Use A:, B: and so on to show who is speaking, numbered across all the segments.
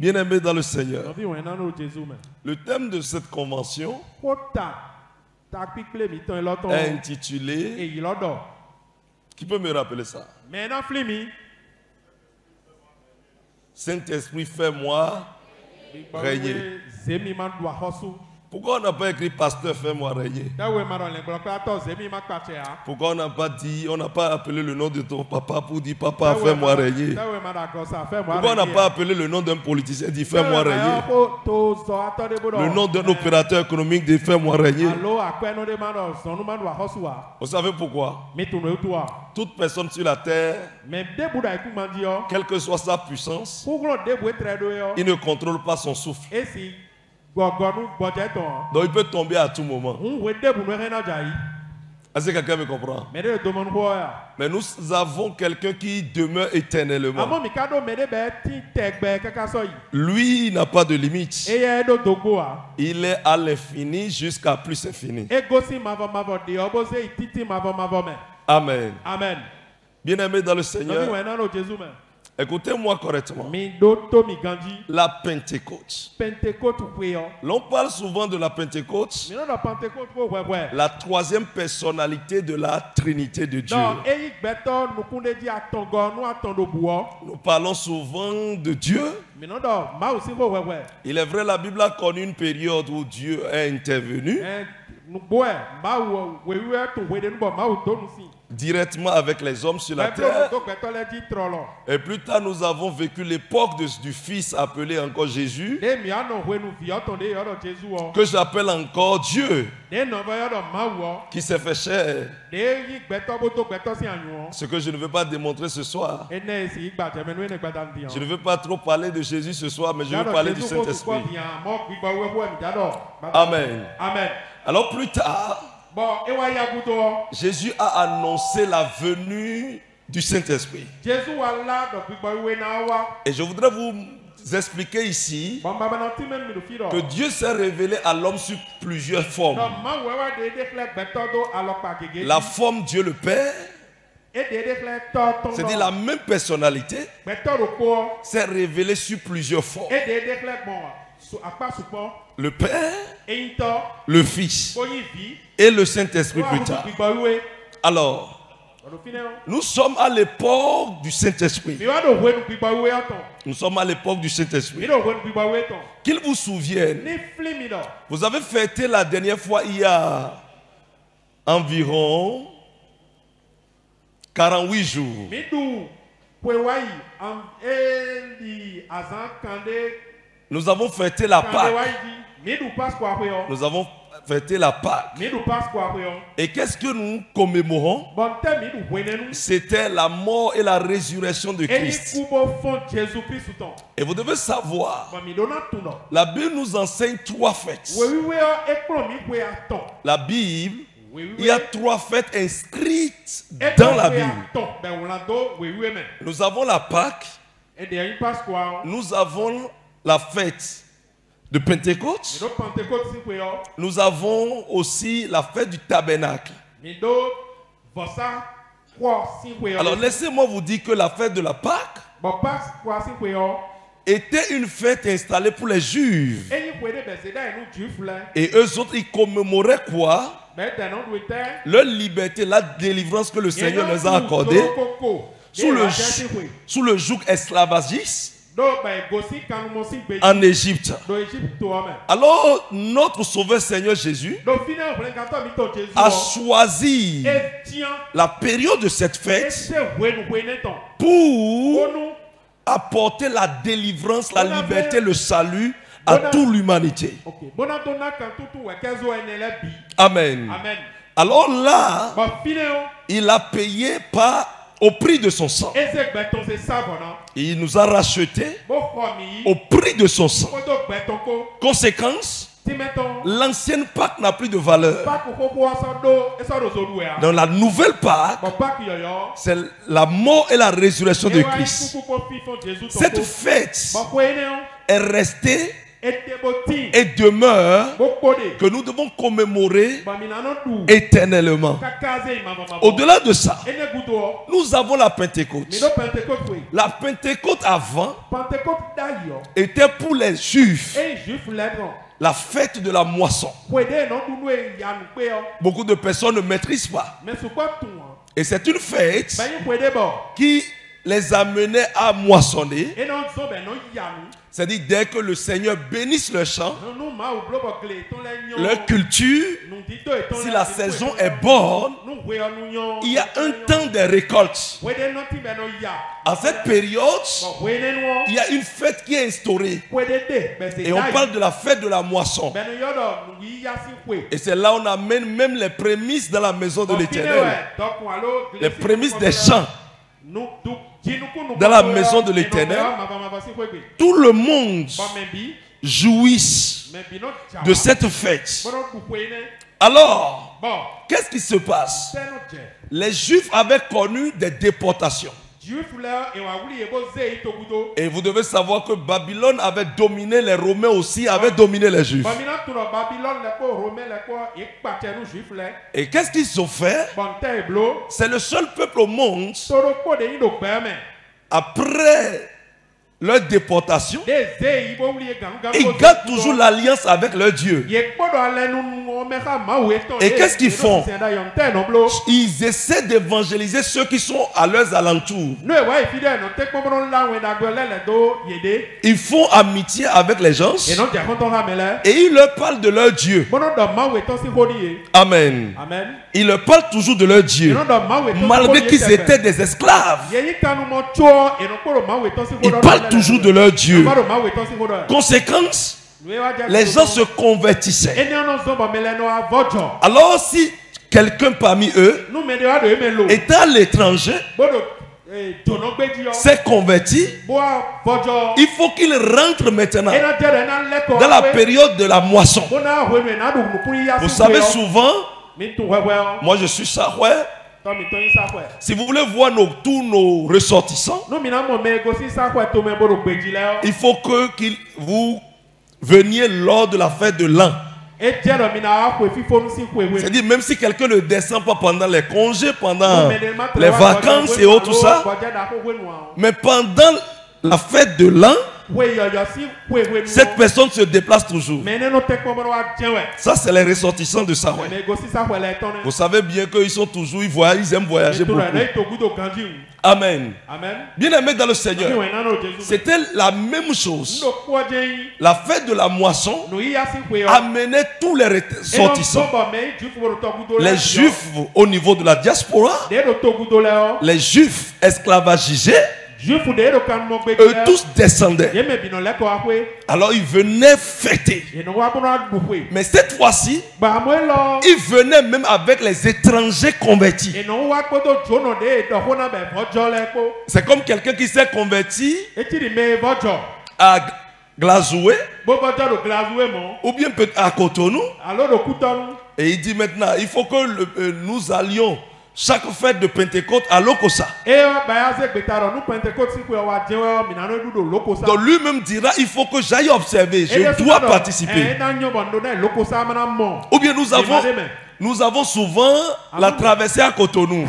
A: Bien-aimés dans le Seigneur, le thème de cette convention est intitulé... Qui peut me rappeler ça? Saint-Esprit, fais-moi régner. Pourquoi on n'a pas écrit pasteur, fais-moi régner? Pourquoi on n'a pas dit, on n'a pas appelé le nom de ton papa pour dire papa, fais-moi régner? Pourquoi on n'a pas appelé le nom d'un politicien, dit fais-moi régner? Le nom d'un opérateur économique, dit fais-moi régner? Vous savez pourquoi? Toute personne sur la terre, quelle que soit sa puissance, il ne contrôle pas son souffle. Donc il peut tomber à tout moment. Est-ce que quelqu'un me comprend? Mais nous avons quelqu'un qui demeure éternellement. Lui n'a pas de limite. Il est à l'infini jusqu'à plus infini. Amen.
B: Amen.
A: Bien-aimés dans le Seigneur, écoutez-moi correctement. La Pentecôte. L'on parle souvent de la Pentecôte, la troisième personnalité de la Trinité de Dieu. Nous parlons souvent de Dieu. Il est vrai, la Bible a connu une période où Dieu est intervenu directement avec les hommes sur la terre. Et plus tard, nous avons vécu l'époque du Fils appelé encore Jésus, que j'appelle encore Dieu, qui s'est fait chair. Ce que je ne veux pas démontrer ce soir. Je ne veux pas trop parler de Jésus ce soir, mais je veux parler du Saint-Esprit. Amen.
B: Amen.
A: Alors plus tard, Jésus a annoncé la venue du Saint-Esprit. Et je voudrais vous expliquer ici que Dieu s'est révélé à l'homme sous plusieurs formes. La forme Dieu le Père, c'est-à-dire la même personnalité, s'est révélée sous plusieurs formes. Le Père, le Fils et le Saint-Esprit plus tard. Alors, nous sommes à l'époque du Saint-Esprit. Nous sommes à l'époque du Saint-Esprit. Qu'il vous souvienne, vous avez fêté la dernière fois il y a environ 48 jours. Nous avons fêté la Pâque. Nous avons fêté la Pâque. Et qu'est-ce que nous commémorons? C'était la mort et la résurrection de Christ. Et vous devez savoir, la Bible nous enseigne trois fêtes. La Bible, il y a trois fêtes inscrites dans la Bible. Nous avons la Pâque. Nous avons la fête de Pentecôte. Nous avons aussi la fête du tabernacle. Alors laissez-moi vous dire que la fête de la Pâque était une fête installée pour les Juifs. Et eux autres, ils commémoraient quoi? Leur liberté, la délivrance que le Seigneur les a accordée sous le joug esclavagiste en Égypte. Alors notre Sauveur Seigneur Jésus a choisi la période de cette fête pour apporter la délivrance, la liberté, le salut à toute l'humanité. Amen. Alors là, il a payé au prix de son sang. Il nous a rachetés au prix de son sang. Conséquence, l'ancienne Pâque n'a plus de valeur. Dans la nouvelle Pâque, c'est la mort et la résurrection de Christ. Cette fête est restée et demeure que nous devons commémorer éternellement. Au-delà de ça, nous avons la Pentecôte. La Pentecôte avant était pour les Juifs la fête de la moisson. Beaucoup de personnes ne maîtrisent pas. Et c'est une fête qui les amenait à moissonner. C'est-à-dire dès que le Seigneur bénisse le champ, leur culture, si la saison est bonne, il y a un temps de récolte. À cette période, il y a une fête qui est instaurée. Et on parle de la fête de la moisson. Et c'est là où on amène même les prémices dans la maison de l'Éternel. Les prémices des champs. Dans la maison de l'Éternel, tout le monde jouit de cette fête. Alors, qu'est-ce qui se passe? Les Juifs avaient connu des déportations. Et vous devez savoir que Babylone avait dominé les Romains aussi, avait dominé les Juifs. Et qu'est-ce qu'ils ont fait? C'est le seul peuple au monde, après leur déportation, ils gardent toujours l'alliance avec leur Dieu. Et qu'est-ce qu'ils font? Ils essaient d'évangéliser ceux qui sont à leurs alentours. Ils font amitié avec les gens et ils leur parlent de leur Dieu. Amen. Ils leur parlent toujours de leur Dieu, malgré qu'ils étaient des esclaves. Ils parlent toujours de leur Dieu. Conséquence, les gens se convertissaient. Alors si quelqu'un parmi eux, étant à l'étranger, s'est converti, il faut qu'il rentre maintenant dans la période de la moisson. Vous savez, souvent, moi je suis Sahoué. Si vous voulez voir tous nos ressortissants, il faut que vous veniez lors de la fête de l'an. C'est-à-dire, même si quelqu'un ne descend pas pendant les congés, pendant les vacances et autres, tout ça, mais pendant la fête de l'an, cette personne se déplace toujours. Ça, c'est les ressortissants de Sahoué. Vous savez bien qu'ils sont toujours, ils aiment voyager beaucoup. Amen. Bien-aimés dans le Seigneur, c'était la même chose. La fête de la moisson amenait tous les ressortissants. Les Juifs au niveau de la diaspora, les Juifs esclavagisés, eux tous descendaient. Alors ils venaient fêter. Mais cette fois-ci, ils venaient même avec les étrangers convertis. C'est comme quelqu'un qui s'est converti à Glazoué ou bien à Cotonou. Et il dit maintenant, il faut que nous allions chaque fête de Pentecôte à Lokossa. Donc lui-même dira, il faut que j'aille observer, je dois participer. Ou bien nous avons souvent la traversée à Cotonou.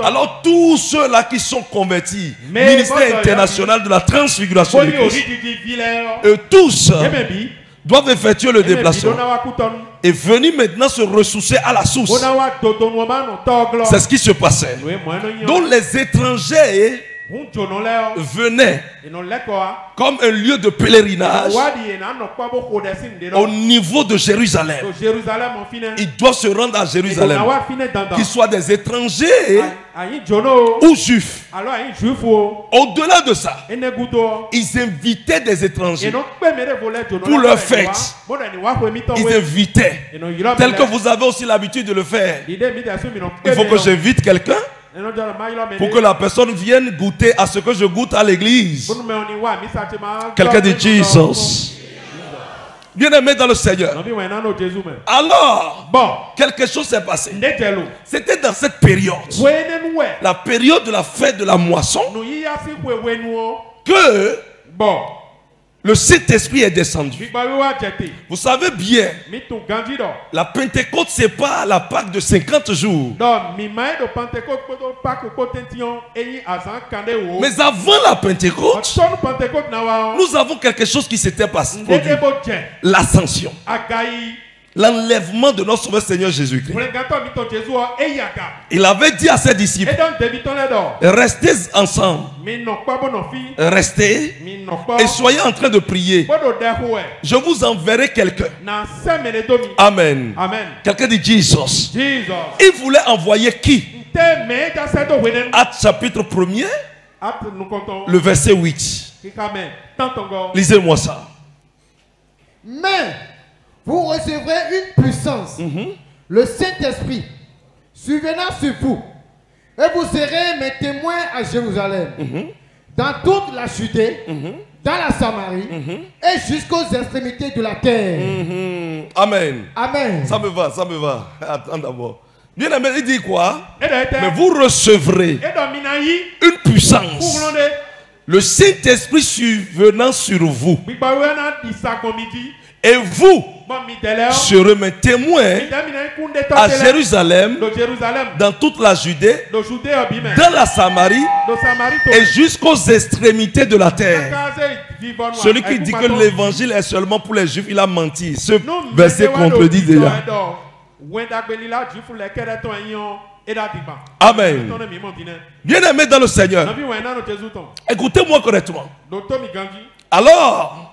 A: Alors tous ceux-là qui sont convertis, ministère international de la transfiguration du Christ, eux tous doivent effectuer le déplacement et venir maintenant se ressourcer à la source. C'est ce qui se passait. Donc les étrangers venaient comme un lieu de pèlerinage au niveau de Jérusalem. Ils doivent se rendre à Jérusalem, qu'ils soient des étrangers ou juifs. Au-delà de ça, ils invitaient des étrangers pour leur fête. Ils invitaient, tel que vous avez aussi l'habitude de le faire. Il faut que j'invite quelqu'un pour que la personne vienne goûter à ce que je goûte à l'église. Quelqu'un dit Jesus. Bien-aimé dans le Seigneur. Alors, quelque chose s'est passé. C'était dans cette période, la période de la fête de la moisson, que le Saint-Esprit est descendu. Vous savez bien, la Pentecôte, ce n'est pas la Pâque de 50 jours. Mais avant la Pentecôte, nous avons quelque chose qui s'était passé. L'ascension. L'enlèvement de notre Sauveur Seigneur Jésus-Christ. Il avait dit à ses disciples, restez ensemble, restez et soyez en train de prier. Je vous enverrai quelqu'un. Amen. Quelqu'un dit Jesus. Il voulait envoyer qui? Actes chapitre 1er, le verset 8. Lisez-moi ça.
B: Mais vous recevrez une puissance, le Saint-Esprit, survenant sur vous, et vous serez mes témoins à Jérusalem, dans toute la Judée, dans la Samarie, et jusqu'aux extrémités de la terre.
A: Amen.
B: Amen.
A: Ça me va, ça me va. Attends d'abord. Bien aimé, il dit quoi? Mais vous recevrez une puissance, le Saint-Esprit survenant sur vous. Et vous serez mes témoins à Jérusalem, dans toute la Judée, dans la Samarie et jusqu'aux extrémités de la terre. Celui qui dit que l'évangile est seulement pour les Juifs, il a menti. Ce verset contredit déjà. Amen. Bien aimé dans le Seigneur, écoutez-moi correctement. Alors,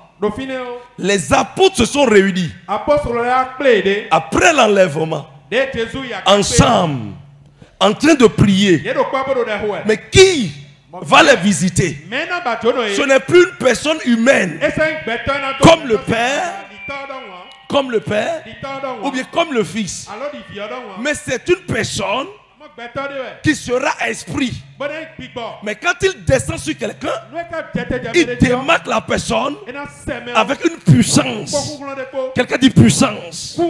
A: les apôtres se sont réunis après l'enlèvement, ensemble, en train de prier. Mais qui va les visiter? Ce n'est plus une personne humaine comme le Père, ou bien comme le Fils. Mais c'est une personne qui sera esprit. Mais quand il descend sur quelqu'un, il démarque la personne avec une puissance. Quelqu'un dit puissance.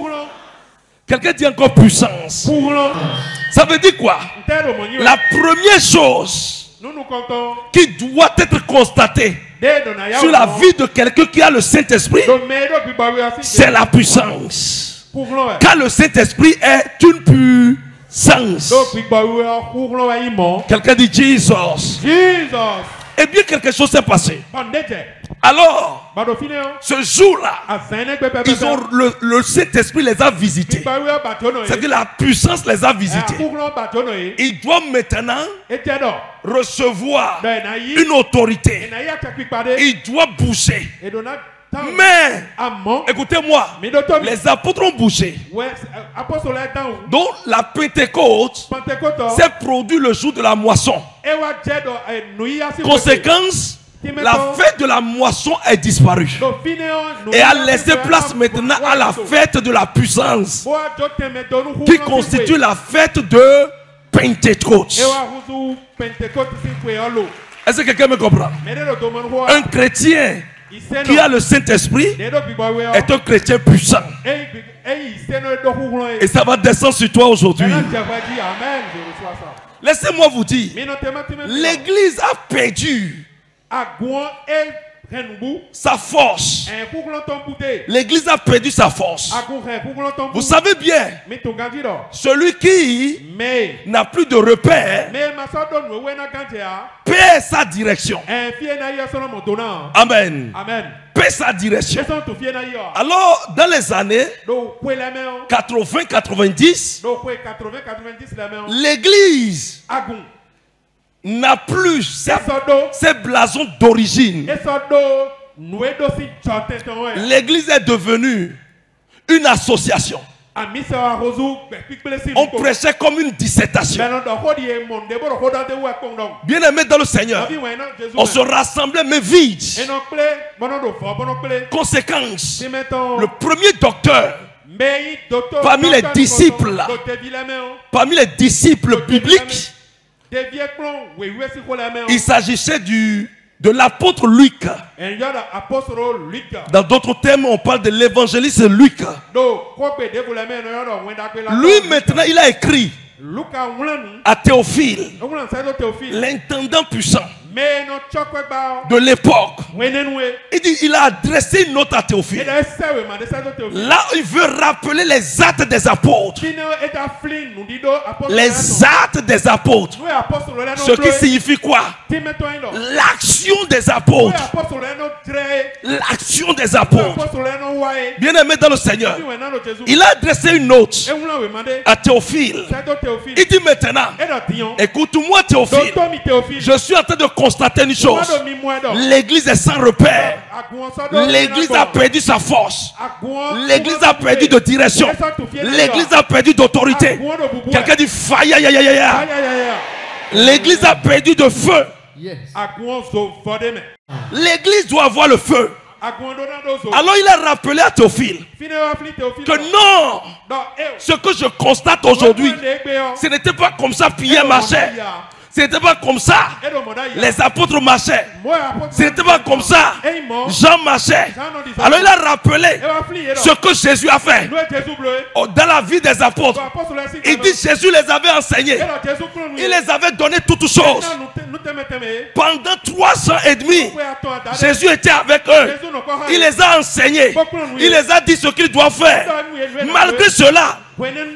A: Quelqu'un dit encore puissance. Ça veut dire quoi? La première chose qui doit être constatée sur la vie de quelqu'un qui a le Saint-Esprit, c'est la puissance. Car le Saint-Esprit est une puissance. Quelqu'un dit Jesus. Et bien quelque chose s'est passé. Alors, ce jour-là, le Saint-Esprit les a visités. C'est-à-dire la puissance les a visités. Ils doivent maintenant recevoir une autorité. Ils doivent bouger. Mais, écoutez-moi, les apôtres ont bougé. Donc la Pentecôte s'est produite le jour de la moisson. Conséquence, la fête de la moisson est disparue et a laissé place maintenant à la fête de la puissance, qui constitue la fête de Pentecôte. Est-ce que quelqu'un me comprend? Un chrétien qui a le Saint-Esprit est un chrétien puissant. Et ça va descendre sur toi aujourd'hui. Laissez-moi vous dire, l'Église a perdu sa force. L'Église a perdu sa force. Vous savez bien, celui qui n'a plus de repère perd sa direction. Amen. Perd sa direction. Alors, dans les années 80-90, l'Église n'a plus ses blasons d'origine. L'Église est devenue une association. On prêchait comme une dissertation. Bien aimé dans le Seigneur, on se rassemblait mais vide. Conséquence, le premier docteur parmi les disciples bibliques, il s'agissait de l'apôtre Luc. Dans d'autres termes, on parle de l'évangéliste Luc. Lui maintenant, il a écrit à Théophile, l'intendant puissant. de l'époque. Il dit, il a adressé une note à Théophile. Là, il veut rappeler les actes des apôtres. Les actes des apôtres. Ce qui signifie quoi? L'action des apôtres. L'action des apôtres. Bien aimé dans le Seigneur, il a adressé une note à Théophile. Il dit maintenant, écoute-moi Théophile, je suis en train de constater une chose. L'église est sans repère. L'église a perdu sa force. L'église a perdu de direction. L'église a perdu d'autorité. Quelqu'un dit faille. L'église a perdu de feu. L'église doit avoir le feu. Alors il a rappelé à Théophile que non, ce que je constate aujourd'hui, ce n'était pas comme ça Pierre marchait. Ce n'était pas comme ça les apôtres marchaient. Ce n'était pas comme ça Jean marchait. Alors il a rappelé ce que Jésus a fait dans la vie des apôtres. Il dit Jésus les avait enseignés. Il les avait donné toutes choses. Pendant 3 ans et demi, Jésus était avec eux. Il les a enseignés. Il les a dit ce qu'ils doivent faire. Malgré cela,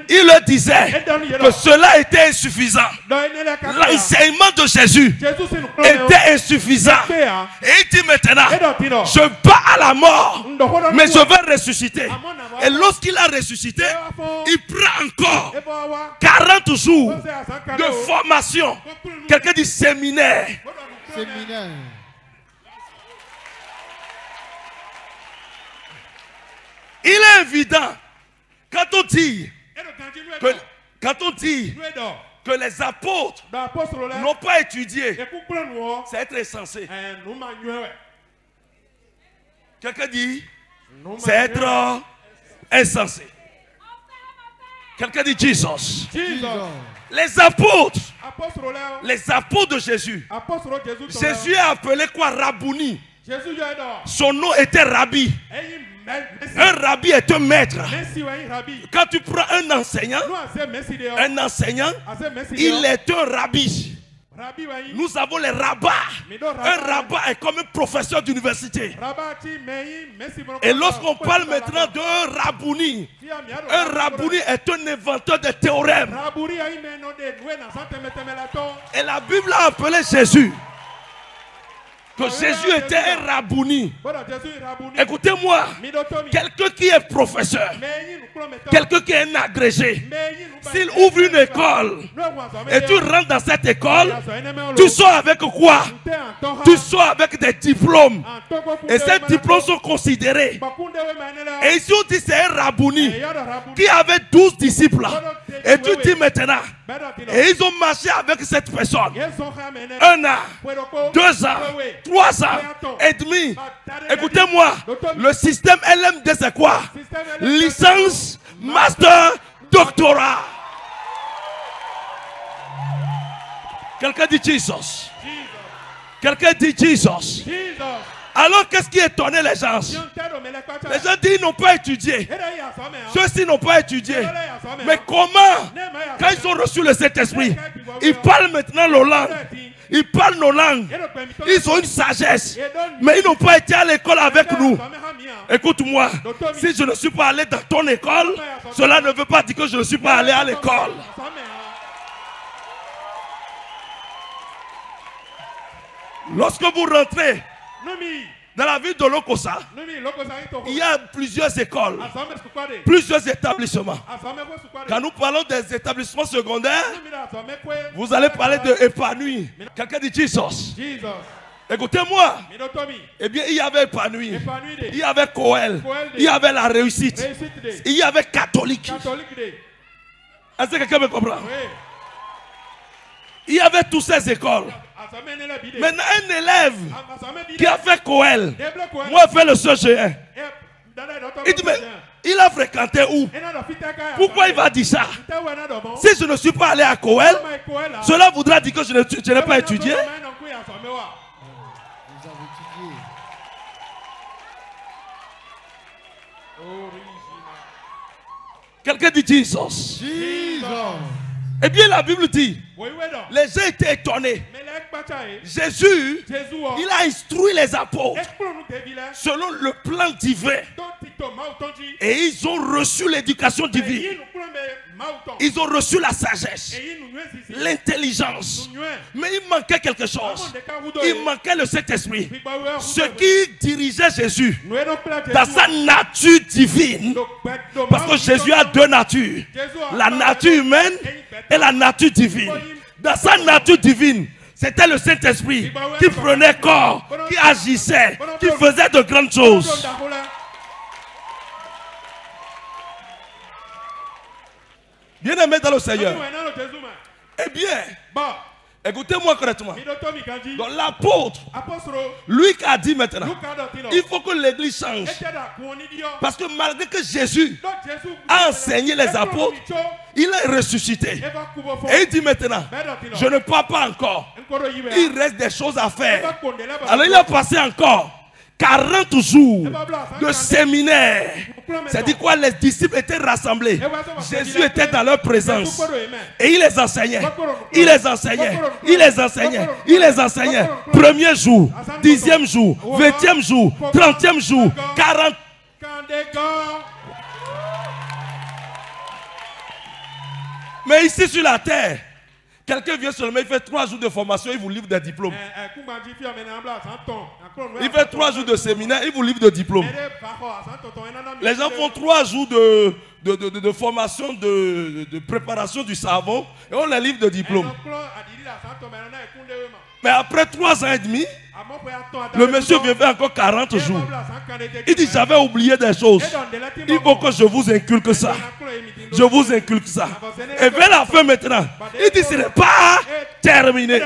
A: il leur disait que cela était insuffisant. L'enseignement de Jésus était insuffisant. Et il dit maintenant, je bats à la mort, mais je vais ressusciter. Et lorsqu'il a ressuscité, il prend encore 40 jours de formation. Quelqu'un dit séminaire. Il est évident quand on dit que les apôtres n'ont pas étudié, c'est être insensé. Quelqu'un dit c'est être insensé. Quelqu'un dit Jesus. Les apôtres de Jésus. Jésus est appelé quoi? Rabouni. Son nom était Rabbi. Un rabbi est un maître. Quand tu prends un enseignant, il est un rabbi. Nous avons les rabbins. Un rabbin est comme un professeur d'université. Et lorsqu'on parle maintenant d'un rabouni, un rabouni est un inventeur de théorèmes. Et la Bible a appelé Jésus que Jésus était un rabouni. Écoutez-moi, quelqu'un qui est professeur, quelqu'un qui est un agrégé, s'il ouvre une école et tu rentres dans cette école, tu sors avec quoi? Tu sors avec des diplômes. Et ces diplômes sont considérés. Et ici on dit c'est un rabouni qui avait 12 disciples. Et tu dis maintenant, et ils ont marché avec cette personne 1 an, 2 ans, 3 ans et demi. Écoutez-moi, le système LMD c'est quoi? Licence, master, doctorat. Quelqu'un dit Jesus. Quelqu'un dit Jesus. Alors qu'est-ce qui étonnait les gens? Les gens disent qu'ils n'ont pas étudié. Ceux-ci n'ont pas étudié. Mais comment? Quand ils ont reçu le Saint-Esprit, ils parlent maintenant nos langues. Ils parlent nos langues. Ils ont une sagesse. Mais ils n'ont pas été à l'école avec nous. Écoute-moi. Si je ne suis pas allé dans ton école, cela ne veut pas dire que je ne suis pas allé à l'école. Lorsque vous rentrez dans la ville de Lokossa, il y a plusieurs écoles, plusieurs établissements. Quand nous parlons des établissements secondaires, vous allez parler de épanoui. Quelqu'un dit Jesus. Écoutez-moi. Eh bien, il y avait épanoui, il y avait Coel, il y avait la réussite, il y avait catholique. Est-ce que quelqu'un me comprend? Il y avait toutes ces écoles. Maintenant, un élève qui a fait Coel, moi j'ai fait le CGN. Il dit, mais il a fréquenté où? Pourquoi il va dire ça? Si je ne suis pas allé à Coel, cela voudra dire que je n'ai pas étudié. Quelqu'un dit Jesus. Eh bien, la Bible dit, les gens étaient étonnés. Jésus, il a instruit les apôtres selon le plan divin. Et ils ont reçu l'éducation divine. Ils ont reçu la sagesse, l'intelligence. Mais il manquait quelque chose. Il manquait le Saint-Esprit. Ce qui dirigeait Jésus dans sa nature divine. Parce que Jésus a deux natures. La nature humaine et la nature divine. Dans sa nature divine, c'était le Saint-Esprit qui prenait corps, qui agissait, qui faisait de grandes choses. Bien-aimé dans le Seigneur. Eh bien, écoutez-moi correctement. Donc l'apôtre, lui qui a dit maintenant, il faut que l'église change. Parce que malgré que Jésus a enseigné les apôtres, il est ressuscité. Et il dit maintenant, je ne pars pas encore. Il reste des choses à faire. Alors il a passé encore 40 jours de séminaire. C'est-à-dire quoi? Les disciples étaient rassemblés. Jésus était dans leur présence. Et il les enseignait. Il les enseignait. Il les enseignait. Il les enseignait. Premier jour, 10e jour, 20e jour, 30e jour, 40. Mais ici sur la terre, quelqu'un vient seulement, il fait 3 jours de formation, il vous livre des diplômes. Il fait 3 jours de séminaire, il vous livre des diplômes. Les gens font 3 jours de formation, de préparation du savon, et on les livre de diplômes. Mais après 3 ans et demi, le monsieur vient faire encore 40 jours. Il dit, j'avais oublié des choses. Il faut que je vous inculque ça. Je vous inculque ça. Et vers la fin maintenant, il dit, ce n'est pas terminé.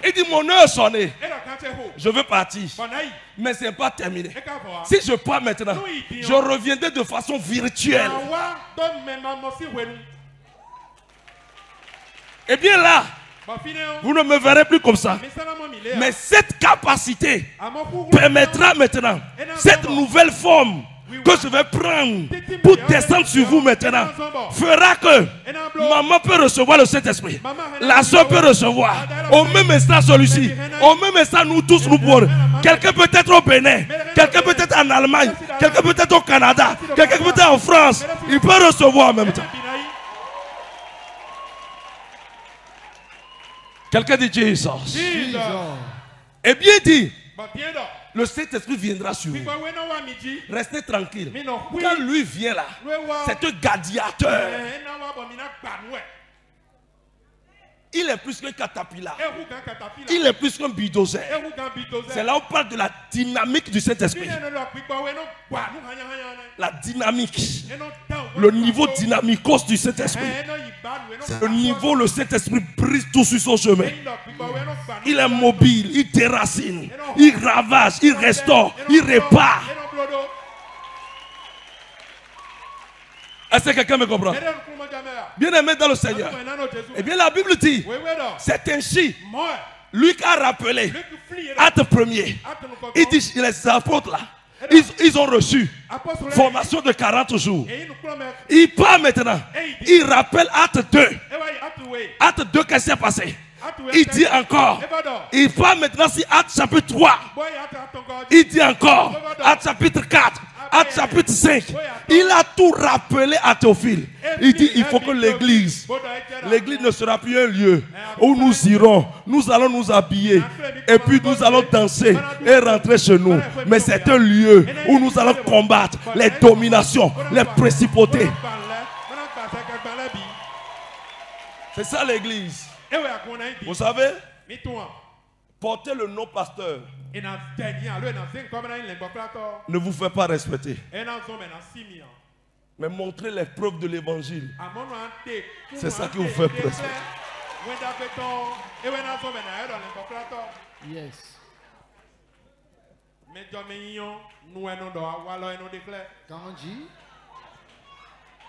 A: Il dit, mon heure sonnée. Je veux partir. Mais ce n'est pas terminé. Si je pars maintenant, je reviendrai de façon virtuelle. Et bien là, vous ne me verrez plus comme ça. Mais cette capacité permettra maintenant, cette nouvelle forme que je vais prendre pour descendre sur vous maintenant, fera que maman peut recevoir le Saint-Esprit. La soeur peut recevoir. Au même instant celui-ci. Au même instant nous tous nous pourrons. Quelqu'un peut être au Bénin. Quelqu'un peut être en Allemagne. Quelqu'un peut être au Canada. Quelqu'un peut être en France. Il peut recevoir en même temps. Quelqu'un dit Jesus. Et bien dit, le Saint-Esprit viendra sur vous. Restez tranquille. Quand lui vient là, c'est un gladiateur. Il est plus qu'un catapillar. Il est plus qu'un bulldozer. C'est là où on parle de la dynamique du Saint-Esprit. La dynamique. Le niveau dynamicos du Saint-Esprit. Le niveau, le Saint-Esprit brise tout sur son chemin. Il est mobile, il déracine, il ravage, il restaure, il répare. Est-ce que quelqu'un me comprend? Bien aimé dans le Seigneur. Eh bien la Bible dit, c'est ainsi, lui qui a rappelé, acte 1er, il dit, les apôtres là, ils ont reçu formation de 40 jours. Il part maintenant, il rappelle acte 2. Acte 2, qu'est-ce qui s'est passé? Il dit encore, il part maintenant sur acte chapitre 3. Il dit encore, acte chapitre 4. Acte chapitre 5, il a tout rappelé à Théophile. Il dit, il faut que l'église ne sera plus un lieu où nous irons, nous allons nous habiller et puis nous allons danser et rentrer chez nous. Mais c'est un lieu où nous allons combattre les dominations, les principautés. C'est ça l'église. Vous savez, porter le nom pasteur ne vous fait pas respecter. Mais montrer les preuves de l'évangile, c'est ça qui vous fait respecter.
B: Yes.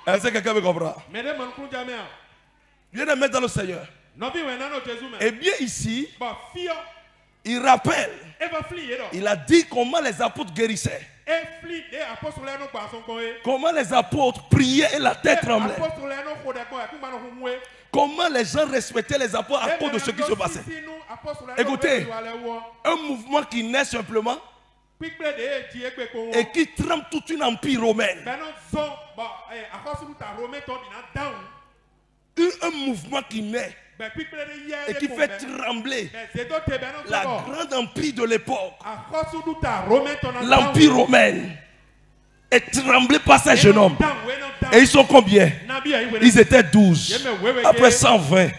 A: Est-ce que quelqu'un me comprend? Bien aimé dans le Seigneur. Et bien ici, il rappelle, il a dit comment les apôtres guérissaient. Comment les apôtres priaient et la tête tremblait. Comment les gens respectaient les apôtres à cause de ce qui se passait. Écoutez, un mouvement qui naît simplement et qui trempe toute une empire romaine. Un mouvement qui naît et qui fait trembler la grande empire de l'époque. L'empire romain est tremblé par ces jeunes hommes. Et ils sont combien? Ils étaient 12. Après 120.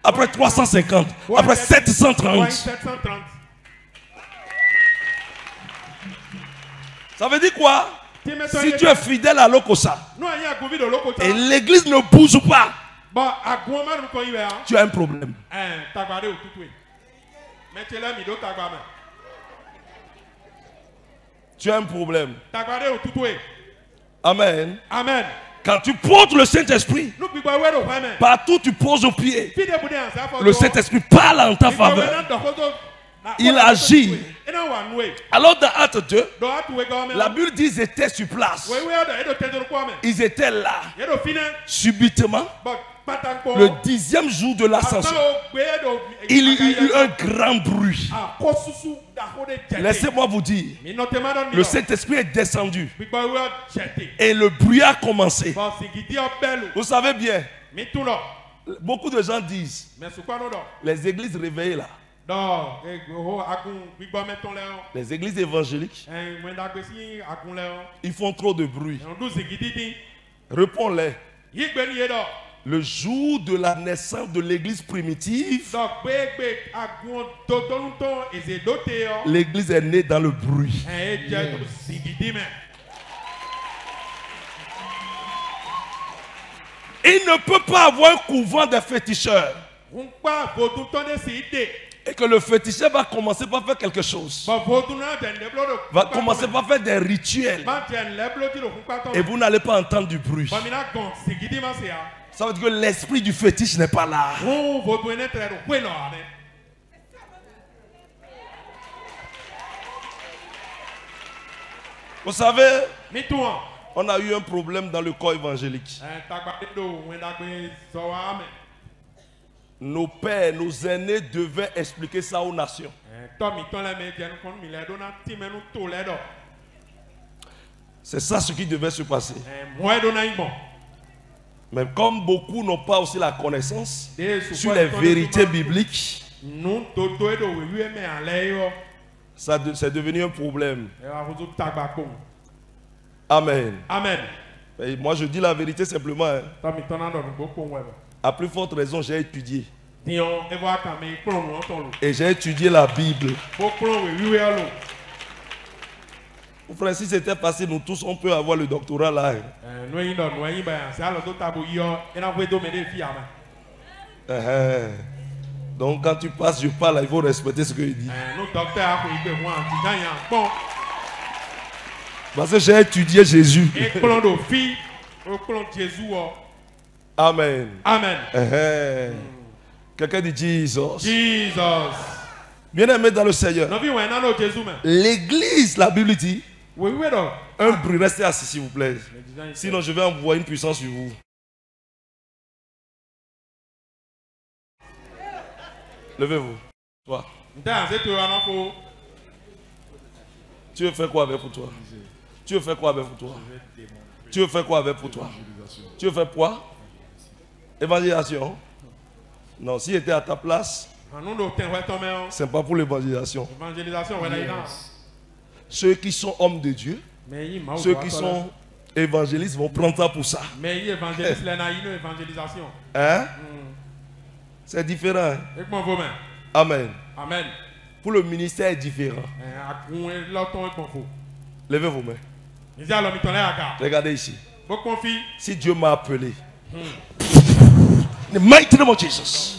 A: Après 350. Après 730. Ça veut dire quoi? Si tu es fidèle à l'Okosa et l'église ne bouge pas, tu as un problème. Tu as un problème. Amen.
B: Amen.
A: Quand tu portes le Saint-Esprit, partout tu poses au pied, le Saint-Esprit parle en ta faveur. Il agit. Alors dans Acte 2, la Bible dit qu'ils étaient sur place. Ils étaient là. Subitement, le 10e jour de l'ascension, il y a eu un grand bruit. Laissez-moi vous dire, le Saint-Esprit est descendu et le bruit a commencé. Vous savez bien, beaucoup de gens disent, les églises réveillées là, les églises évangéliques, ils font trop de bruit. Réponds-les. Le jour de la naissance de l'église primitive, l'église est née dans le bruit. Il ne peut pas avoir un couvent de féticheurs et que le féticheur va commencer par faire quelque chose. Va commencer par faire des rituels. Et vous n'allez pas entendre du bruit. Ça veut dire que l'esprit du fétiche n'est pas là. Vous savez, on a eu un problème dans le corps évangélique. Nos pères, nos aînés devaient expliquer ça aux nations. C'est ça ce qui devait se passer. Mais comme beaucoup n'ont pas aussi la connaissance sur les vérités bibliques, c'est devenu un problème. Amen.
B: Amen.
A: Et moi je dis la vérité simplement. Hein. À plus forte raison, j'ai étudié. Et j'ai étudié la Bible. Frère, si c'était facile, nous tous, on peut avoir le doctorat là. Donc quand tu passes, je parle, il faut respecter ce qu'il dit. Parce que j'ai étudié Jésus. Amen.
B: Amen.
A: Quelqu'un dit Jesus.
B: Jesus.
A: Bien-aimé dans le Seigneur. L'église, la Bible dit, un bruit, restez assis s'il vous plaît. Sinon je vais envoyer une puissance sur vous. Levez-vous. Toi. Tu veux faire quoi avec pour toi? Tu veux faire quoi avec pour toi? Tu veux faire quoi avec pour toi? Tu veux faire quoi? Évangélisation? Non, si j'étais à ta place, c'est pas pour l'évangélisation. Ceux qui sont hommes de Dieu, ceux qui sont évangélistes vont prendre ça pour ça. Hein? C'est différent. Amen.
B: Amen.
A: Pour le ministère est différent. Levez vos mains. Regardez ici. Si Dieu m'a appelé, the mighty name of Jesus.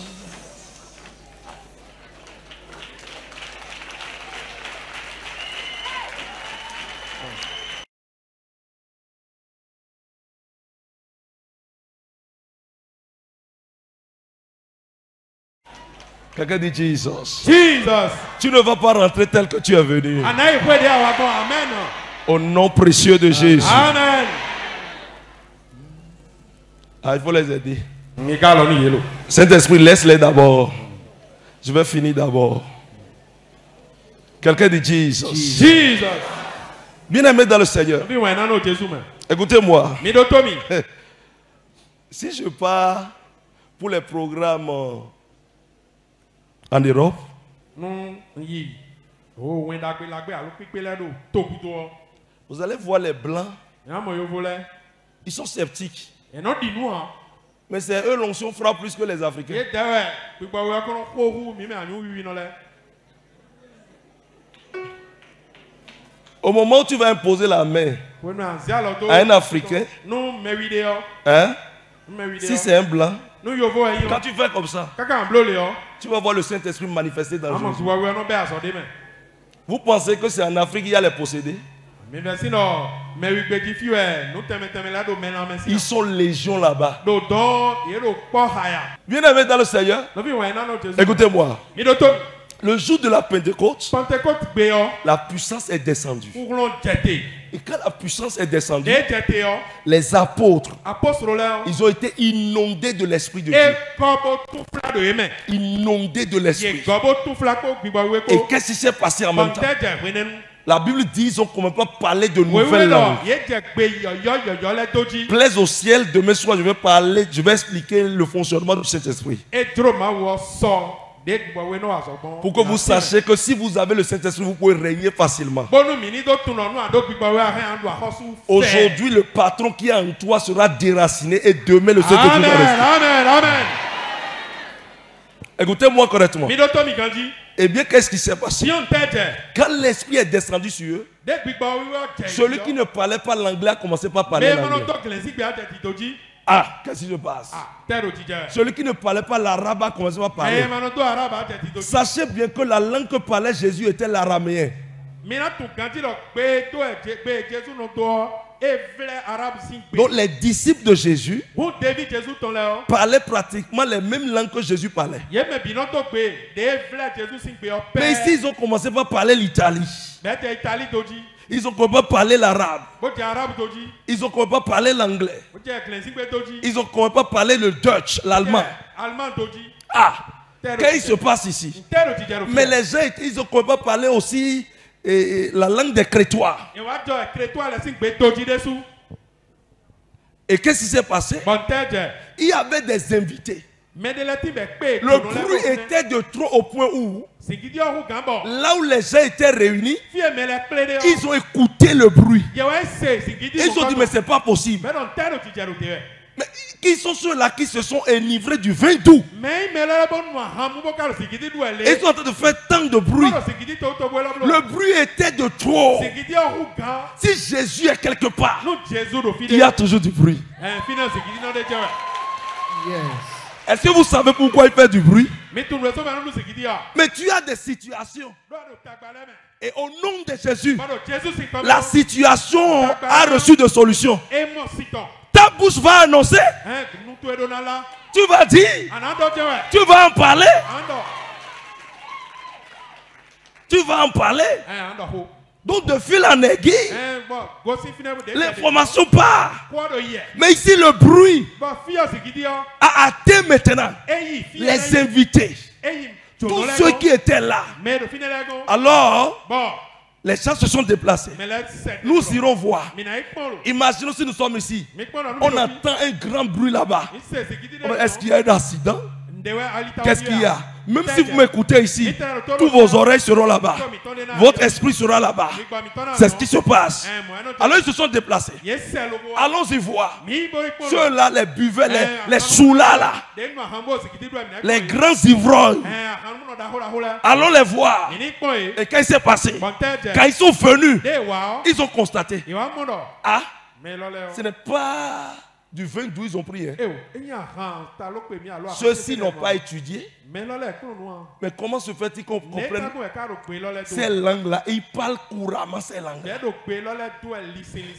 A: Quelqu'un dit Jesus.
B: Jesus.
A: Tu ne vas pas rentrer tel que tu es venu.
B: Amen.
A: Au nom précieux de Jésus.
C: Amen.
A: Ah, il faut les aider. Saint-Esprit, laisse-les d'abord. Je vais finir d'abord. Quelqu'un dit Jesus.
C: Jesus.
A: Bien-aimé dans le Seigneur. Écoutez-moi. Si je pars pour les programmes en Europe, vous allez voir les Blancs. Ils sont sceptiques. Mais c'est eux, l'onction frappe plus que les Africains. Au moment où tu vas imposer la main à un Africain, hein, si c'est un blanc, quand tu fais comme ça, tu vas voir le Saint-Esprit manifester dans Jésus. Vous pensez que c'est en Afrique qu'il y a les possédés? Ils sont légions là-bas. Bien-aimés dans le Seigneur, écoutez-moi. Le jour de la Pentecôte, la puissance est descendue. Et quand la puissance est descendue, les apôtres, ils ont été inondés de l'Esprit de Dieu. Inondés de l'Esprit. Et qu'est-ce qui s'est passé en même temps? La Bible dit qu'ils ont commencé à parler de nouvelles langues. Plaise au ciel, demain soir je vais expliquer le fonctionnement de cet esprit. Pour que vous sachiez que si vous avez le Saint-Esprit, vous pouvez régner facilement. Aujourd'hui, le patron qui est en toi sera déraciné et demain le Saint-Esprit va rester.
C: Amen, amen.
A: Écoutez-moi correctement. Eh bien, qu'est-ce qui s'est passé? Quand l'Esprit est descendu sur eux, celui qui ne parlait pas l'anglais a commencé par parler l'anglais. Ah, qu'est-ce qui se passe? Celui qui ne parlait pas l'arabe a commencé par parler. Sachez bien que la langue que parlait Jésus était l'araméen. Donc les disciples de Jésus parlaient pratiquement les mêmes langues que Jésus parlait. Mais ici ils ont commencé par parler l'Italie. Ils ont commencé par parler l'arabe. Ils ont commencé par parler l'anglais. Ils ont commencé par parler le Dutch, l'allemand. Ah, qu'est-ce qui se passe ici? Mais les gens, ils ont commencé par parler aussi la langue des Crétois. Et qu'est-ce qui s'est passé? Il y avait des invités. Le bruit était de trop au point où, là où les gens étaient réunis, ils ont écouté le bruit. Ils ont dit mais c'est pas possible. Mais qui sont ceux-là qui se sont enivrés du vin doux? Ils sont en train de faire tant de bruit. Le bruit était de trop. Si Jésus est quelque part, il y a toujours du bruit. Est-ce que vous savez pourquoi il fait du bruit? Mais tu as des situations. Et au nom de Jésus, la situation a reçu de solution. Ta bouche va annoncer. Tu vas dire. Tu vas en parler. Tu vas en parler. Donc de fil en aiguille, l'information part. Mais ici le bruit a atteint maintenant les invités. Tous ceux qui étaient là. Alors, les gens se sont déplacés. Nous irons voir. Imaginons si nous sommes ici. On entend un grand bruit là-bas. Est-ce qu'il y a un accident? Qu'est-ce qu'il y a? Même si vous m'écoutez ici, tous vos oreilles seront là-bas. Votre esprit sera là-bas. C'est ce qui se passe. Alors ils se sont déplacés. Allons-y voir. Ceux-là, les buvets, les soulats là. Les grands ivrognes. Allons les voir. Et quand il s'est passé, quand ils sont venus, ils ont constaté. Ah, ce n'est pas du vin d'où ils ont pris. Ceux-ci n'ont pas étudié. Mais comment se fait-il qu'on comprenne ces langues-là? Ils parlent couramment ces langues-là.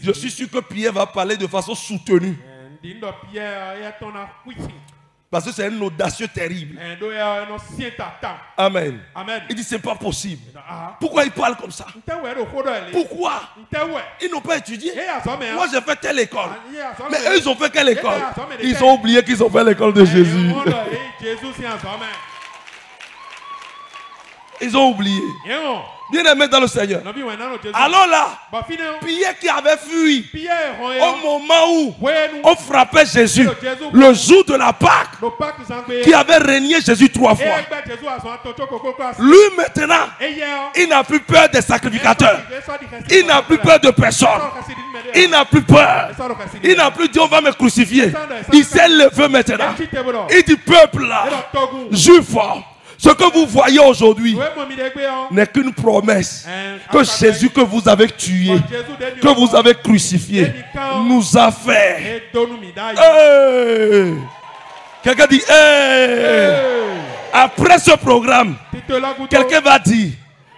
A: Je suis sûr que Pierre va parler de façon soutenue. Parce que c'est un audacieux terrible. Amen. Il dit c'est pas possible. Pourquoi il parle comme ça? Pourquoi? Ils n'ont pas étudié. Moi j'ai fait telle école. Mais eux ils ont fait quelle école? Ils ont oublié qu'ils ont fait l'école de Jésus. Ils ont oublié. Bien-aimé dans le Seigneur. Alors là, Pierre qui avait fui au moment où on frappait Jésus, le jour de la Pâque, qui avait régné Jésus 3 fois. Lui maintenant, il n'a plus peur des sacrificateurs. Il n'a plus peur de personne. Il n'a plus peur. Il n'a plus dit on va me crucifier. Il s'est levé maintenant. Il dit peuple là, juif. Ce que vous voyez aujourd'hui n'est qu'une promesse que Jésus que vous avez tué, que vous avez crucifié, nous a fait. Hey! Quelqu'un dit hey! Après ce programme, quelqu'un va dire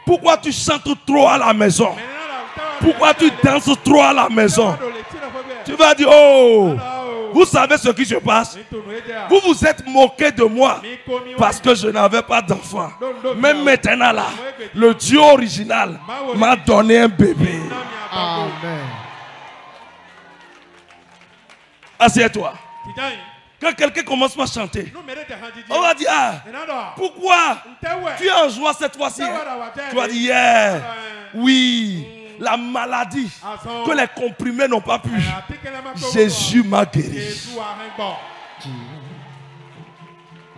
A: pourquoi tu chantes trop à la maison? Pourquoi tu danses trop à la maison? Tu vas dire oh! Vous savez ce qui se passe? Vous vous êtes moqué de moi parce que je n'avais pas d'enfant. Même maintenant là, le Dieu original m'a donné un bébé.
B: Amen.
A: Assieds-toi. Quand quelqu'un commence à chanter, on va dire ah, pourquoi tu es en joie cette fois-ci? Tu vas dire yeah, oui. La maladie que les comprimés n'ont pas pu, Jésus m'a guéri.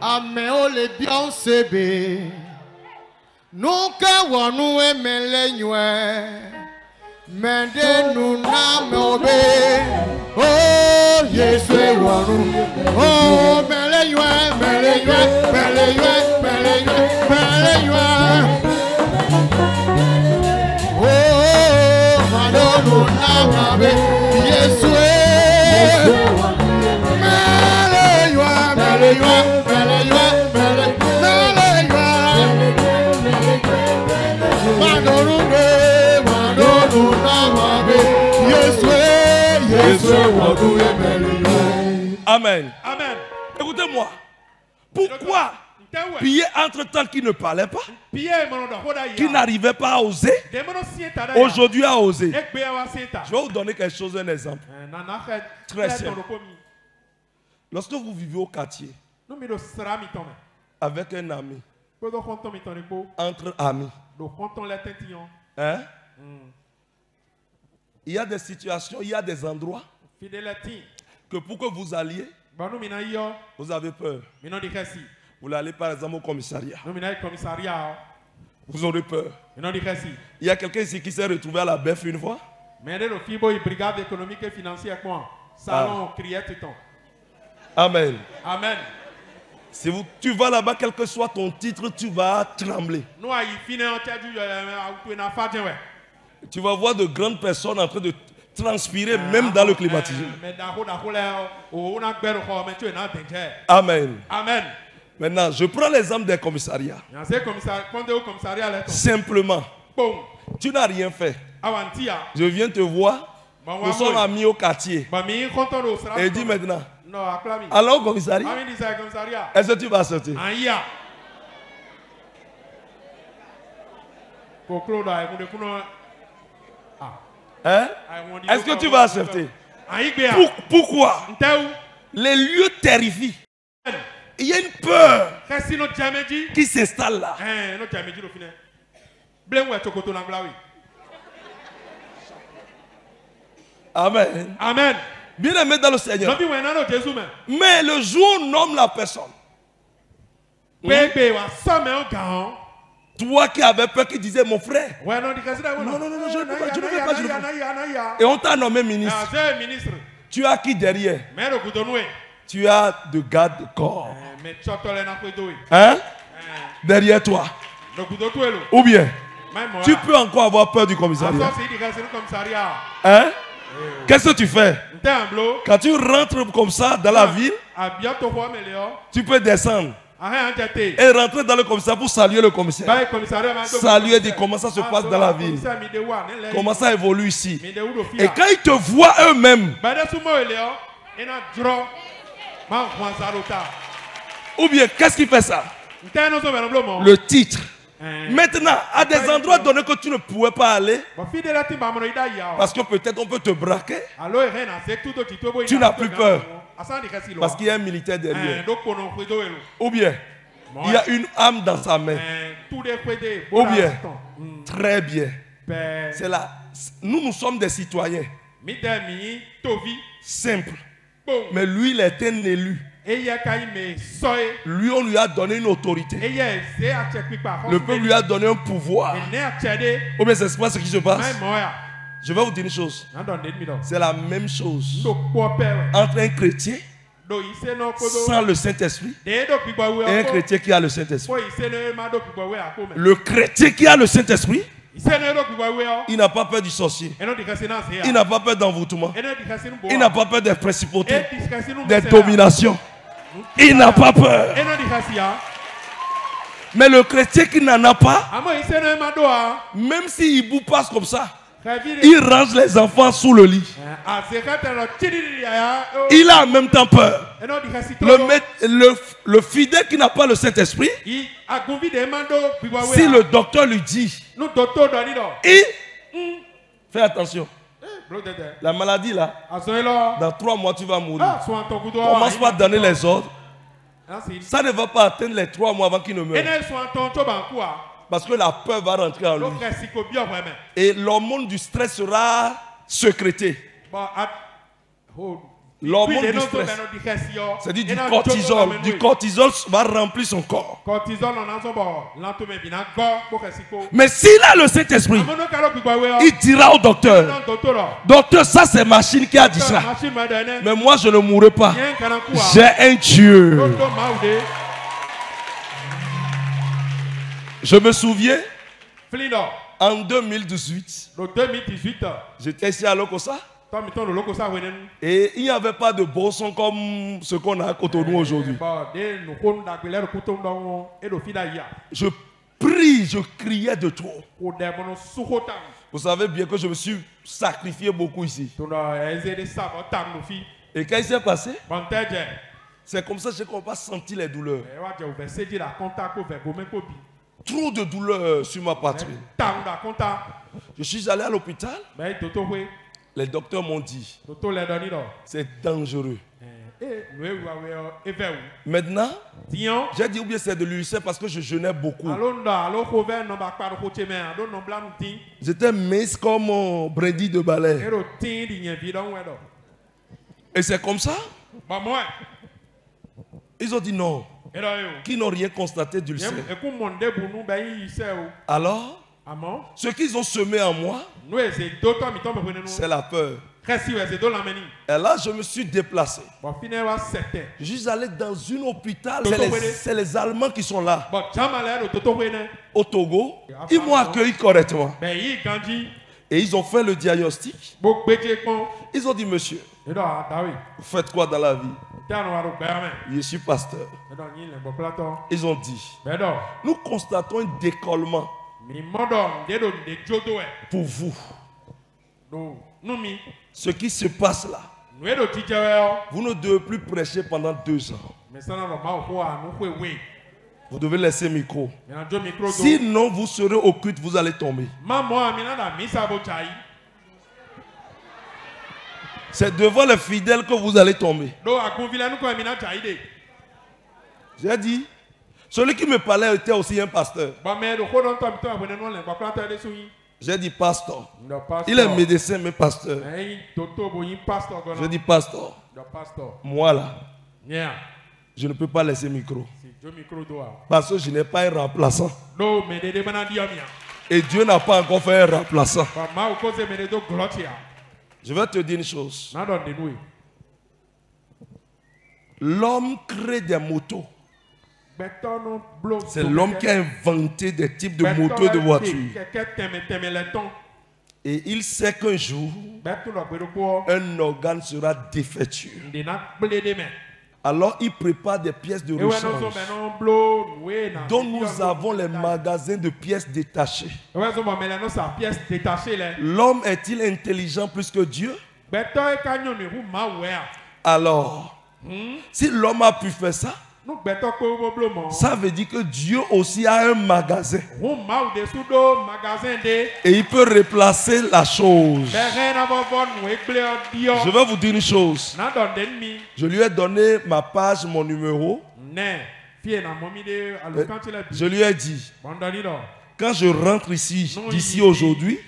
B: Amen. Oh les bien sebe, nous quand nous aimons les nuits, mais de nous n'aimons pas. Oh Jésus nous, oh mais les nuits, mais les nuits, mais les nuits, mais les nuits, mais les nuits.
A: Amen. Amen. Écoutez-moi. Pourquoi Pierre, entre-temps, qui ne parlait pas, qui n'arrivait pas à oser, aujourd'hui a osé. Je vais vous donner quelque chose, un exemple. Très simple. Lorsque vous vivez au quartier, avec un ami, entre amis, hein? Il y a des situations, il y a des endroits que pour que vous alliez, vous avez peur. Vous allez par exemple au commissariat. Vous aurez peur. Il y a quelqu'un ici qui s'est retrouvé à la BEF une fois. Amen. Amen. Si tu vas là-bas, quel que soit ton titre, tu vas trembler. Tu vas voir de grandes personnes en train de transpirer même dans le climatiseur. Amen. Amen. Maintenant, je prends l'exemple des commissariats. Simplement, tu n'as rien fait. Je viens te voir. Nous sommes amis au quartier. Et dis maintenant, allons au commissariat. Est-ce que tu vas sortir? Hein? Est-ce que tu vas accepter? Pourquoi? Les lieux terrifient. Il y a une peur qui s'installe là. Amen. Amen. Bien aimé dans le Seigneur. Mais le jour où on nomme la personne, toi qui avais peur, qui disais mon frère, non, non, non, je ne veux pas. Et on t'a nommé ministre. Tu as qui derrière? Tu as de garde de corps. Hein? Derrière toi. Ou bien, tu peux encore avoir peur du commissariat. Hein? Qu'est-ce que tu fais? Quand tu rentres comme ça dans la ville, tu peux descendre et rentrer dans le commissariat pour saluer le commissaire. Saluer et dire comment ça se passe dans la ville. Comment ça évolue ici. Et quand ils te voient eux-mêmes, Ou bien, qu'est-ce qui fait ça? Le titre. Maintenant, à des endroits donnés que tu ne pouvais pas aller, parce que peut-être on peut te braquer, tu n'as plus peur, parce qu'il y a un militaire derrière. Ou bien, il y a une âme dans sa main. Ou bien, très bien. C'est là. Nous sommes des citoyens simples. Mais lui, il est un élu. Lui, on lui a donné une autorité. Le peuple lui a donné un pouvoir. Ou bien, c'est pas ce qui se passe. Je vais vous dire une chose. C'est la même chose entre un chrétien sans le Saint-Esprit et un chrétien qui a le Saint-Esprit. Le chrétien qui a le Saint-Esprit, il n'a pas peur du sorcier. Il n'a pas peur d'envoûtement. Il n'a pas peur des principautés, des dominations. Il n'a pas peur. Mais le chrétien qui n'en a pas, même s'il hibou passe comme ça, il range les enfants sous le lit. Il a en même temps peur. Le fidèle qui n'a pas le Saint-Esprit, si le docteur lui dit, fais attention. La maladie là, dans 3 mois tu vas mourir. Commence pas à donner les ordres. Ça ne va pas atteindre les 3 mois avant qu'il ne meure. Parce que la peur va rentrer en lui. Et l'hormone du stress sera sécrétée. L'hormone du stress, c'est-à-dire du cortisol. Du cortisol va remplir son corps. Mais s'il a le Saint-Esprit, il dira au docteur, docteur, ça c'est machine qui a dit ça. Mais moi je ne mourrai pas. J'ai un Dieu. Je me souviens, en 2018, j'étais ici à Lokossa. Et il n'y avait pas de boisson comme ce qu'on a à Cotonou aujourd'hui. Je prie, je criais de trop. Vous savez bien que je me suis sacrifié beaucoup ici. Et quand il s'est passé, c'est comme ça que je n'ai pas senti les douleurs. Trop de douleurs sur ma poitrine. Je suis allé à l'hôpital. Les docteurs m'ont dit, c'est dangereux. Maintenant, j'ai dit, ou bien c'est de l'ulcère parce que je jeûnais beaucoup. J'étais mince comme brindille de balai. Et c'est comme ça. Ils ont dit non. Qui n'ont rien constaté d'ulcère. Alors, ce qu'ils ont semé en moi, c'est la peur. Et là, je me suis déplacé. Je suis allé dans un hôpital. C'est les Allemands qui sont là. Au Togo. Ils m'ont accueilli correctement. Et ils ont fait le diagnostic. Ils ont dit, monsieur, vous faites quoi dans la vie? Je suis pasteur. Ils ont dit, nous constatons un décollement pour vous. Ce qui se passe là, vous ne devez plus prêcher pendant 2 ans. Vous devez laisser le micro. Sinon, vous serez au culte, vous allez tomber. C'est devant les fidèles que vous allez tomber. J'ai dit, celui qui me parlait était aussi un pasteur. J'ai dit pasteur. Il est médecin mais pasteur. J'ai dit pasteur. Moi là, je ne peux pas laisser le micro. Parce que je n'ai pas un remplaçant. Et Dieu n'a pas encore fait un remplaçant. Je vais te dire une chose. L'homme crée des motos. C'est l'homme qui a inventé des types de motos et de voitures. Et il sait qu'un jour, un organe sera défectueux. Alors il prépare des pièces de rechange. Donc nous avons les magasins de pièces détachées. L'homme est-il intelligent plus que Dieu? Alors, si l'homme a pu faire ça, Ça veut dire que Dieu aussi a un magasin. Et il peut replacer la chose. Je vais vous dire une chose. Je lui ai donné ma page, mon numéro. Je lui ai dit, quand je rentre ici, d'ici aujourd'hui,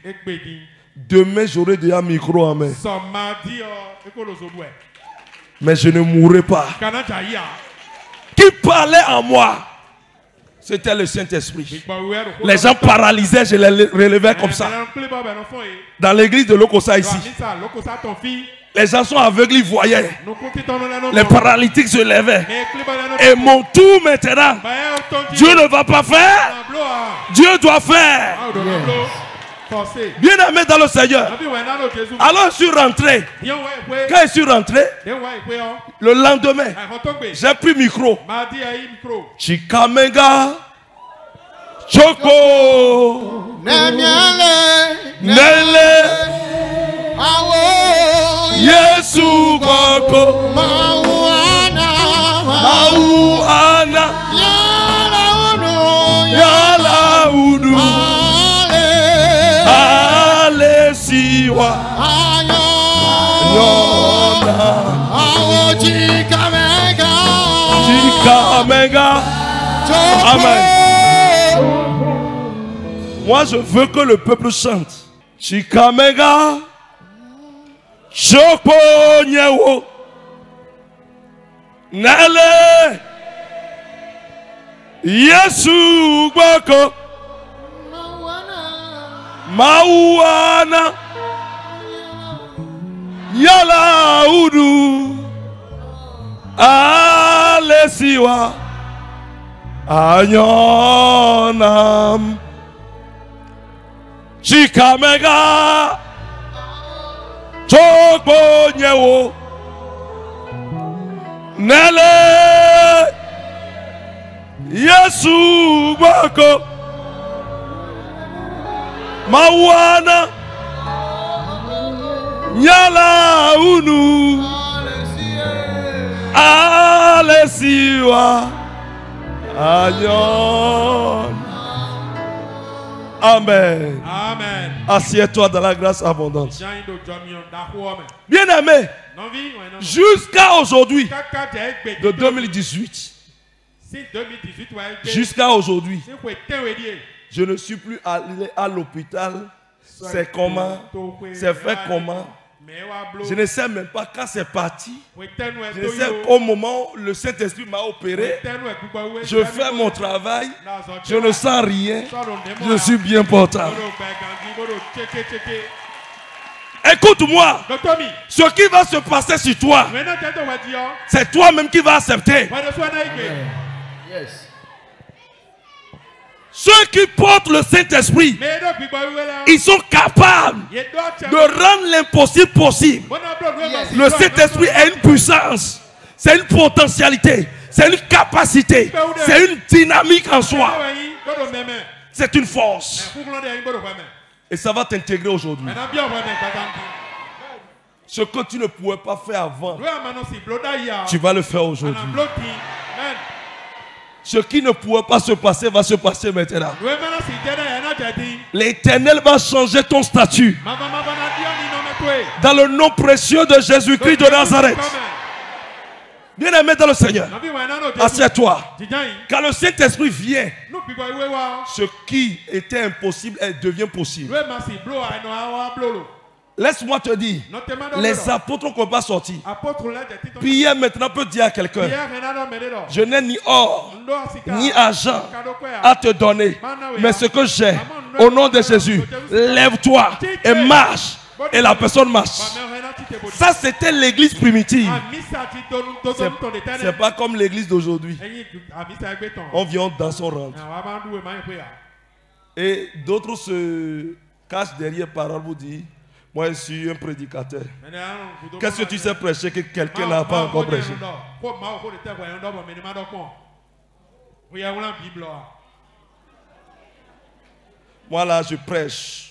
A: demain j'aurai déjà un micro en main. Mais je ne mourrai pas. Qui parlait en moi? C'était le Saint-Esprit. Les gens paralysés, je les relevais comme ça. Dans l'église de Lokosa ici, les gens sont aveugles, ils voyaient. Les paralytiques se levaient. Et mon tour maintenant, Dieu ne va pas faire. Dieu doit faire. Bien aimé dans le Seigneur. Alors je suis rentré. Quand je suis rentré, le lendemain, j'ai pris le micro. Chikamega Choko Nele Yesu Boko Mauana Yala Udu Siwa Chikamega. Amen. Moi je veux que le peuple chante. Chikamega Choko Nyewo Nale Yesu Boko Mauana Yala Udu Alesiwa Anyonam Chikamega Choko Nyewo Nele Yesu Boko Mauana Nyala Unu Alesiwa Ayon. Amen.
C: Amen.
A: Assieds-toi dans la grâce abondante. Bien aimé, jusqu'à aujourd'hui, de 2018, jusqu'à aujourd'hui, je ne suis plus allé à l'hôpital. C'est comment? C'est fait comment? Je ne sais même pas quand c'est parti. Je ne sais au moment où le Saint-Esprit m'a opéré. Je fais mon travail. Je ne sens rien. Je suis bien portable. Écoute-moi. Ce qui va se passer sur toi, c'est toi-même qui vas accepter. Ceux qui portent le Saint-Esprit, ils sont capables de rendre l'impossible possible. Le Saint-Esprit a une puissance, c'est une potentialité, c'est une capacité, c'est une dynamique en soi. C'est une force. Et ça va t'intégrer aujourd'hui. Ce que tu ne pouvais pas faire avant, tu vas le faire aujourd'hui. Ce qui ne pouvait pas se passer va se passer maintenant. L'Éternel va changer ton statut. Dans le nom précieux de Jésus-Christ de Nazareth. Bien aimé dans le Seigneur, assieds-toi. Quand le Saint-Esprit vient, ce qui était impossible devient possible. Laisse-moi te dire, les apôtres ne peuvent pas sortir. Pierre maintenant peut dire à quelqu'un, je n'ai ni or, ni argent à te donner, mais ce que j'ai, au nom de Jésus, lève-toi et marche. Et la personne marche. Ça, c'était l'église primitive. C'est pas comme l'église d'aujourd'hui. On vient dans son rang. Et d'autres se cachent derrière parole pour dire, moi je suis un prédicateur. Qu'est-ce que tu sais prêcher que quelqu'un n'a pas encore prêché? Moi là je prêche.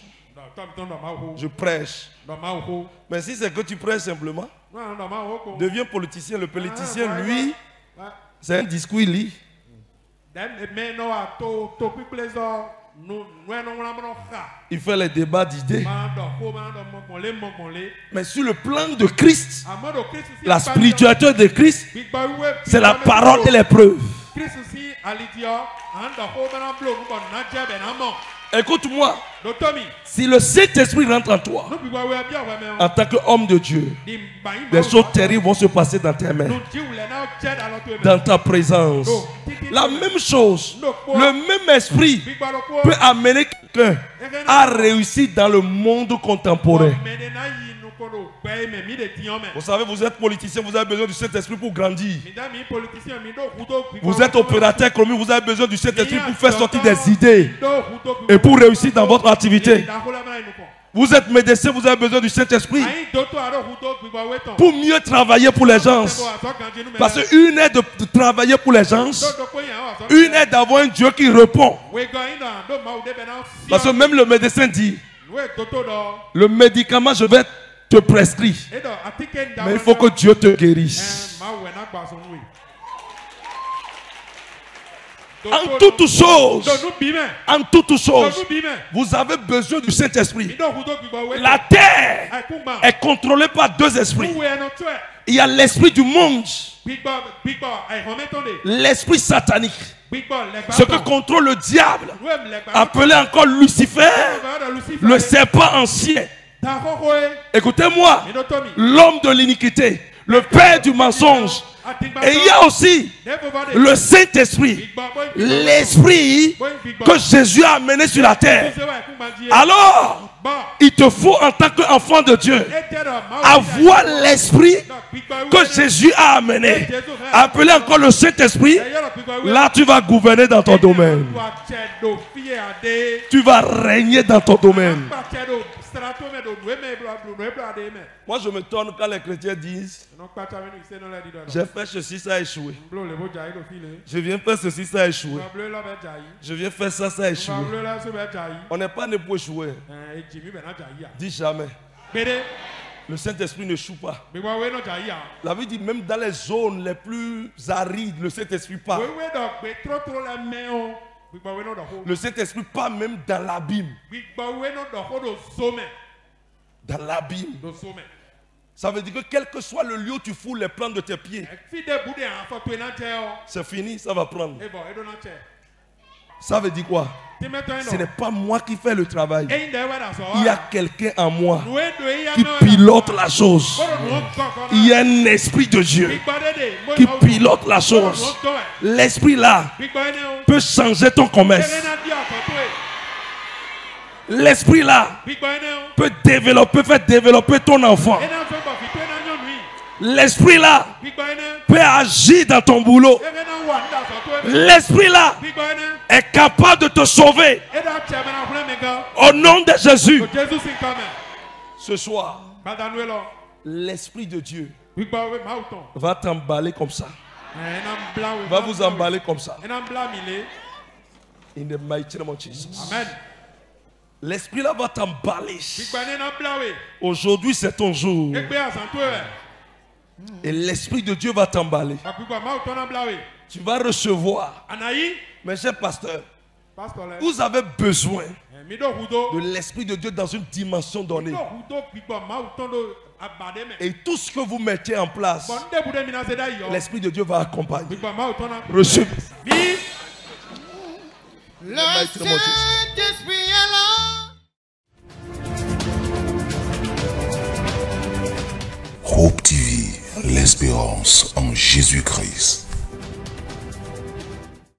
A: Je prêche. Mais si c'est que tu prêches simplement, deviens politicien. Le politicien, lui, C'est un discours, il lit. Il fait les débats d'idées. Mais sur le plan de Christ, la spiritualité de Christ, c'est la parole et les preuves. Écoute-moi. Si le Saint-Esprit rentre en toi, en tant qu'homme de Dieu, des choses terribles vont se passer dans tes mains, dans ta présence. La même chose, le même esprit peut amener quelqu'un à réussir dans le monde contemporain. Vous savez, vous êtes politicien, vous avez besoin du Saint-Esprit pour grandir. Vous êtes opérateur économique, vous avez besoin du Saint-Esprit pour faire sortir des idées et pour réussir dans votre activité. Vous êtes médecin, vous avez besoin du Saint-Esprit pour mieux travailler pour les gens. Parce qu'une est de travailler pour les gens, une est d'avoir un Dieu qui répond. Parce que même le médecin dit, le médicament je vais te prescrire, mais il faut que Dieu te guérisse. En toutes choses, vous avez besoin du Saint-Esprit. La terre est contrôlée par deux esprits. Il y a l'esprit du monde, l'esprit satanique, ce que contrôle le diable, appelé encore Lucifer, le serpent ancien. Écoutez-moi, l'homme de l'iniquité, le père du mensonge. Et il y a aussi le Saint-Esprit, l'Esprit que Jésus a amené sur la terre. Alors, il te faut en tant qu'enfant de Dieu avoir l'Esprit que Jésus a amené, appelé encore le Saint-Esprit. Là, tu vas gouverner dans ton domaine. Tu vas régner dans ton domaine. Moi, je me tourne quand les chrétiens disent j'ai fait ceci, ça a échoué. Je viens faire ceci, ça a échoué. Je viens faire ça, ça a échoué. On n'est pas né pour échouer. Dis jamais. Le Saint-Esprit ne échoue pas. La Bible dit même dans les zones les plus arides, le Saint-Esprit part. Le Saint-Esprit part même dans l'abîme. Dans l'abîme. Ça veut dire que quel que soit le lieu où tu foules les plantes de tes pieds, c'est fini, ça va prendre. Ça veut dire quoi? Ce n'est pas moi qui fais le travail. Il y a quelqu'un en moi qui pilote la chose. Il y a un esprit de Dieu qui pilote la chose. L'esprit là peut changer ton commerce. L'esprit là peut faire développer ton enfant. L'esprit là peut agir dans ton boulot. L'esprit là est capable de te sauver. Au nom de Jésus. Ce soir, l'Esprit de Dieu va t'emballer comme ça. Va vous emballer comme ça. In the mighty name of Jesus. Amen. L'Esprit là va t'emballer. Aujourd'hui c'est ton jour. Et l'Esprit de Dieu va t'emballer. Tu vas recevoir. Mes chers pasteurs, vous avez besoin de l'Esprit de Dieu dans une dimension donnée. Et tout ce que vous mettez en place, l'Esprit de Dieu va accompagner. Recevez.
B: Le Saint-Esprit est là.
C: Hope TV, l'espérance en Jésus-Christ.